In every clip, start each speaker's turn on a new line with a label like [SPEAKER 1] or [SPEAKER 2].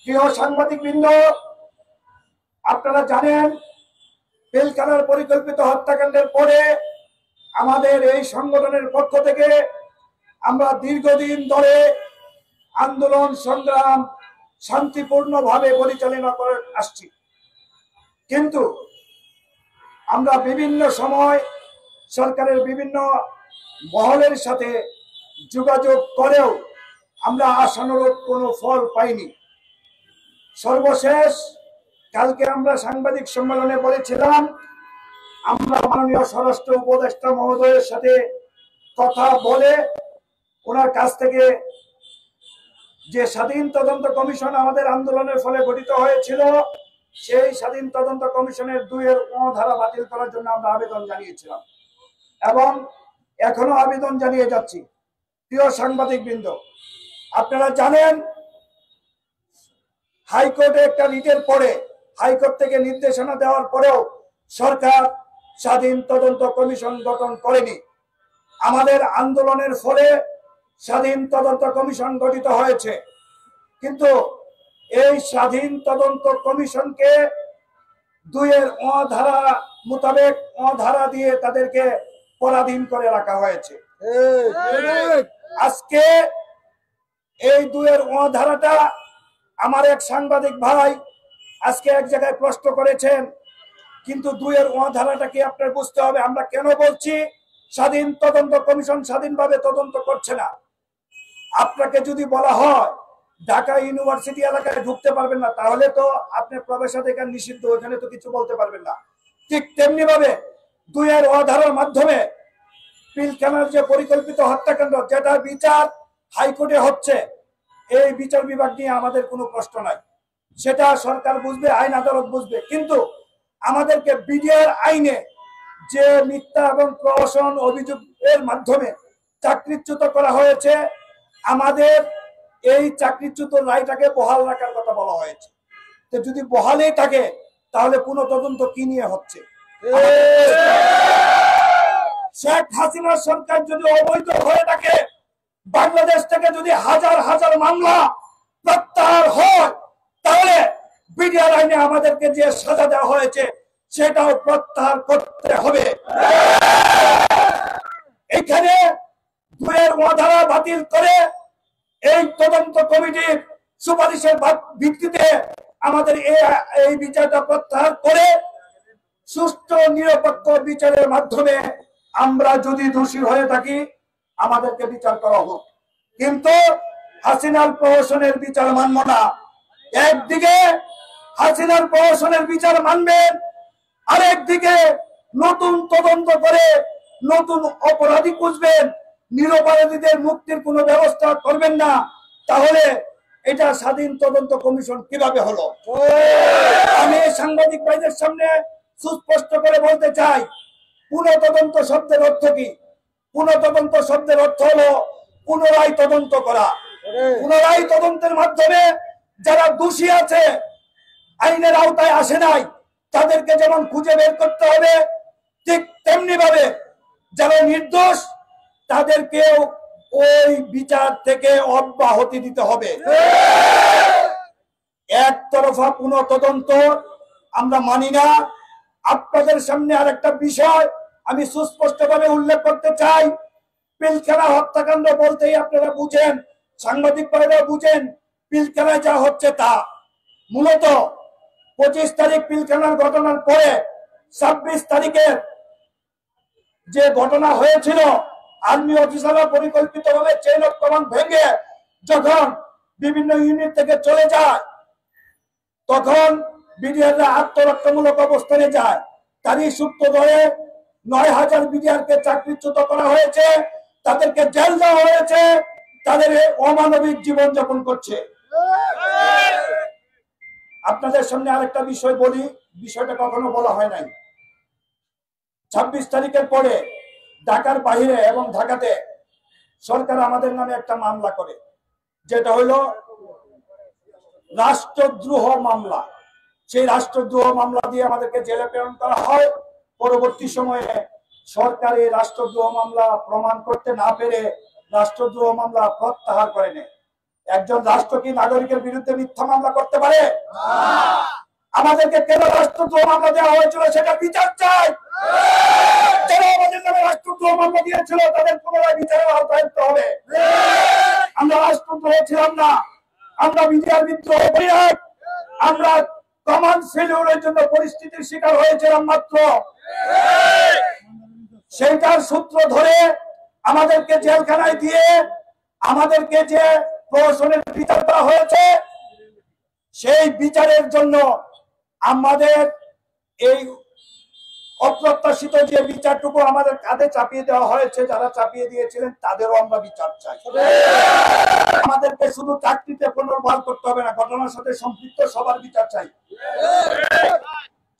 [SPEAKER 1] প্রিয় সাংবাদিকবৃন্দ, আপনারা জানেন পিলখানার পরিকল্পিত হত্যাকাণ্ডের পরে আমাদের এই সংগঠনের পক্ষ থেকে আমরা দীর্ঘদিন ধরে আন্দোলন সংগ্রাম শান্তিপূর্ণভাবে পরিচালনা করে আসছি। কিন্তু আমরা বিভিন্ন সময় সরকারের বিভিন্ন মহলের সাথে যোগাযোগ করেও আমরা আশানুরূপ কোনো ফল পাইনি। সর্বশেষ কালকে আমরা সাংবাদিক সম্মেলনে বলেছিলাম আমরা মাননীয় স্বরাষ্ট্র উপদেষ্টা মহোদয়ের সাথে কথা বলে ওনার কাছ থেকে যে স্বাধীন তদন্ত কমিশন আমাদের আন্দোলনের ফলে গঠিত হয়েছিল সেই স্বাধীন তদন্ত কমিশনের 2-এর ধারা বাতিল করার জন্য আমরা আবেদন জানিয়েছিলাম এবং এখনো আবেদন জানিয়ে যাচ্ছি। প্রিয় সাংবাদিকবৃন্দ, আপনারা জানেন হাইকোর্টে একটা রিটের পরে হাইকোর্ট থেকে নির্দেশনা দেওয়ার পরেও সরকার স্বাধীন তদন্ত কমিশন গঠন করেনি। আমাদের আন্দোলনের ফলে স্বাধীন তদন্ত কমিশন গঠিত হয়েছে, কিন্তু এই স্বাধীন তদন্ত কমিশনকে 2-এর ধারা মোতাবেক ধারা দিয়ে তাদেরকে পরাধীন করে রাখা হয়েছে। আজকে এই 2-এর ধারাটা আমার এক সাংবাদিক ভাই আজকে এক জায়গায় প্রশ্ন করেছেন, কিন্তু 2-এর ধারাটা কি আপনার বুঝতে হবে আমরা কেন বলছি স্বাধীন তদন্ত কমিশন স্বাধীনভাবে তদন্ত করছে না। আপনাকে যদি বলা হয় ঢাকা ইউনিভার্সিটি এলাকায় ঢুকতে পারবেন না, তাহলে তো আপনি প্রবেশাধিকার নিষিদ্ধ, ওখানে তো কিছু বলতে পারবেন না। ঠিক তেমনি ভাবে 2-এর ধারার মাধ্যমে পিলখানার যে পরিকল্পিত হত্যাকাণ্ড যেটা বিচার হাইকোর্টে হচ্ছে, এই বিচার বিভাগ নিয়ে আমাদের কোনো প্রশ্ন নাই, সেটা সরকার বুঝবে, আইন আদালত বুঝবে। কিন্তু আমাদেরকে বিডিআর আইনে যে মিথ্যা এবং প্রহসন অভিযোগের মাধ্যমে চাকরিচ্যুত করা হয়েছে, আমাদের এই চাকরিচ্যুত রায়টাকে বহাল রাখার কথা বলা হয়েছে। তো যদি বহালেই থাকে তাহলে পুনঃ তদন্ত কি নিয়ে হচ্ছে? শেখ হাসিনার সরকার যদি অবৈধ হয়ে থাকে, বাংলাদেশ থেকে যদি হাজার হাজার মামলা প্রত্যাহার হয়, তাহলে বিডিআর আইনে আমাদেরকে যে সাজা দেওয়া হয়েছে সেটাও প্রত্যাহার করতে হবে। এখানে 2-এর ধারা বাতিল করে এই তদন্ত কমিটির সুপারিশের ভিত্তিতে আমাদের এই বিচারটা প্রত্যাহার করে সুষ্ঠু নিরপেক্ষ বিচারের মাধ্যমে আমরা যদি দোষী হয়ে থাকি আমাদেরকে বিচার করা হোক। কিন্তু হাসিনার প্রহসনের বিচার মানব না। একদিকে হাসিনার প্রহসনের বিচার মানবেন, আরেকদিকে নতুন তদন্ত করে নতুন অপরাধী খুঁজবেন, নিরপরাধীদের মুক্তির কোনো ব্যবস্থা করবেন না, তাহলে এটা স্বাধীন তদন্ত কমিশন কিভাবে হলো? আমি সাংবাদিক ভাইদের সামনে সুস্পষ্ট করে বলতে চাই, পুনঃ তদন্ত শব্দের অর্থ কি? পুনঃ তদন্ত শব্দের অর্থ হলো পুনরায় তদন্ত করা। পুনরায় তদন্তের মাধ্যমে যারা দোষী আছে, আইনের আওতায় আসে নাই, তাদেরকে যেমন খুঁজে বের করতে হবে, ঠিক তেমনি ভাবে যারা নির্দোষ তাদেরকেও ওই বিচার থেকে অব্যাহতি দিতে হবে। একতরফা পুনঃ তদন্ত আমরা মানি না। আপনাদের সামনে আরেকটা বিষয় আমি সুস্পষ্টভাবে উল্লেখ করতে চাই, পিলখানা হত্যাকাণ্ড বলতেই আপনারা বুঝেন, সাংবাদিক ভাইরা বুঝেন, পিলখানায় যা হচ্ছে তা মূলত 25 তারিখ পিলখানার ঘটনার পরে 26 তারিখের যে ঘটনা হয়েছিল, আর্মি অফিসাররা পরিকল্পিতভাবে চেইন অফ কমান্ড ভেঙে যখন বিভিন্ন ইউনিট থেকে চলে যায়, তখন বিডিআররা আত্মরক্ষামূলক অবস্থানে যায়। তারই সূত্র ধরে 9000 বিডিআরকে চাকরিচ্যুত করা হয়েছে, তাদেরকে জেল দেওয়া হয়েছে, তাদের অমানবিক জীবনযাপন করছে। আপনাদের সামনে আরেকটা বিষয় বলি, বিষয়টা কখনো বলা হয় নাই। 26 তারিখের পরে ঢাকার বাইরে এবং ঢাকাতে সরকার আমাদের নামে একটা মামলা করে, যেটা হইল রাষ্ট্রদ্রোহ মামলা। সেই রাষ্ট্রদ্রোহ মামলা দিয়ে আমাদেরকে জেলে প্রেরণ করা হয়। পরবর্তী সময়ে সরকার এই রাষ্ট্রদ্রোহ মামলা প্রমাণ করতে না পেরে রাষ্ট্রদ্রোহ মামলা প্রত্যাহার করে নেয়। একজন রাষ্ট্র কি নাগরিকের বিরুদ্ধে মিথ্যা মামলা করতে পারে? আমাদেরকে কেন রাষ্ট্রদ্রোহ মামলা দেওয়া হয়েছিল সেটা বিচার চাই। যারা আমাদের নামে রাষ্ট্রদ্রোহ মামলা দিয়েছিল তাদের পুনরায় বিচারের আওতায় আনতে হবে। আমরা রাষ্ট্রদ্রোহ ছিলাম না, আমরা বিডিআর বিদ্রোহ করি নাই, আমরা কমন ফেলিউরের জন্য পরিস্থিতির শিকার হয়েছিলাম মাত্র। সেইটার সূত্র ধরে আমাদেরকে জেলখানায় দিয়ে আমাদেরকে যে প্রহসনের বিচার দেওয়া হয়েছে, সেই বিচারের জন্য আমাদের এই অপ্রত্যাশিত যে বিচারটুকু আমাদের কাঁধে চাপিয়ে দেওয়া হয়েছে, যারা চাপিয়ে দিয়েছিলেন তাদেরও আমরা বিচার চাই। আমাদেরকে শুধু চাকরিতে পুনর্বহাল করতে হবে না, ঘটনার সাথে সম্পৃক্ত সবার বিচার চাই।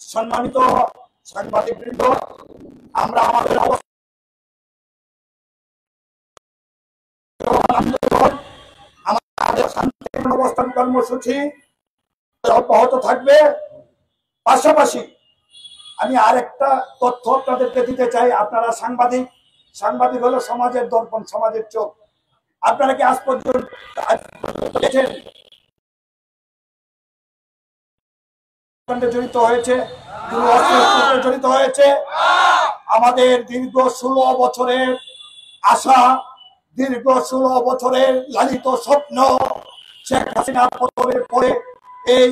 [SPEAKER 1] সম্মানিত সাংবাদিকবৃন্দ, আমরা আমাদের শান্তিপূর্ণ অবস্থান কর্মসূচি অব্যাহত থাকবে। পাশাপাশি আমি আরেকটা তথ্য আপনাদেরকে দিতে চাই। আপনারা সাংবাদিক, সাংবাদিক হলো সমাজের দর্পণ, সমাজের চোখ। আপনারা কি আজ পর্যন্ত জড়িত হয়েছে, জড়িত হয়েছে? আমাদের দীর্ঘ 16 বছরের আশা, দীর্ঘ 16 বছরের লালিত স্বপ্ন শেখ হাসিনা পতনের পরে এই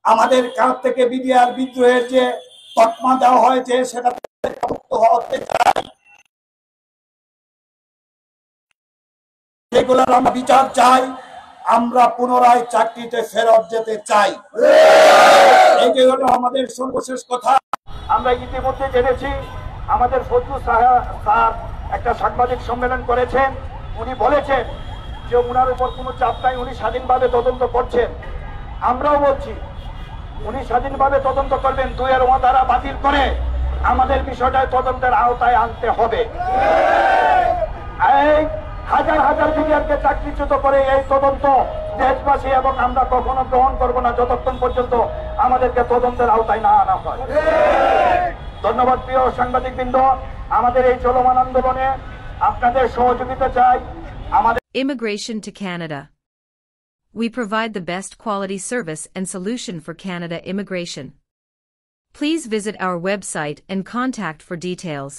[SPEAKER 1] আমাদের কাছ থেকে বিডিআর বিদ্রোহের যে তকমা দেওয়া হয়েছে সেটা মুক্ত হতে চাই। সেগুলোর আমরা বিচার চাই। আমরা পুনরায় চাকরিতে ফেরত যেতে চাই। এই যে হলো আমাদের সর্বশেষ কথা। আমরা ইতিমধ্যে জেনেছি আমাদের ফজলুল স্যার একটা সাংবাদিক সম্মেলন করেছেন। উনি বলেছেন যে উনার উপর কোনো চাপ নাই, উনি স্বাধীনভাবে তদন্ত করছেন। আমরাও বলছি উনি স্বাধীনভাবে তদন্ত করবেন, 2 ধারা বাতিল করে আমাদের বিষয়টা তদন্তের আওতায় আনতে হবে। এই হাজার হাজার বিডিআরকে চাকরিচ্যুত করে এই তদন্ত দেশবাসী এবং আমরা কখনো গ্রহণ করব না যতক্ষণ পর্যন্ত আমাদেরকে তদন্তের আওতায় না আনা হয়। ধন্যবাদ প্রিয় সাংবাদিকবৃন্দ, আমাদের এই চলমান আন্দোলনে আপনাদের সহযোগিতা চাই। আমাদের
[SPEAKER 2] Immigration to Canada. We provide the best quality service and solution for Canada immigration. Please visit our website and contact for details.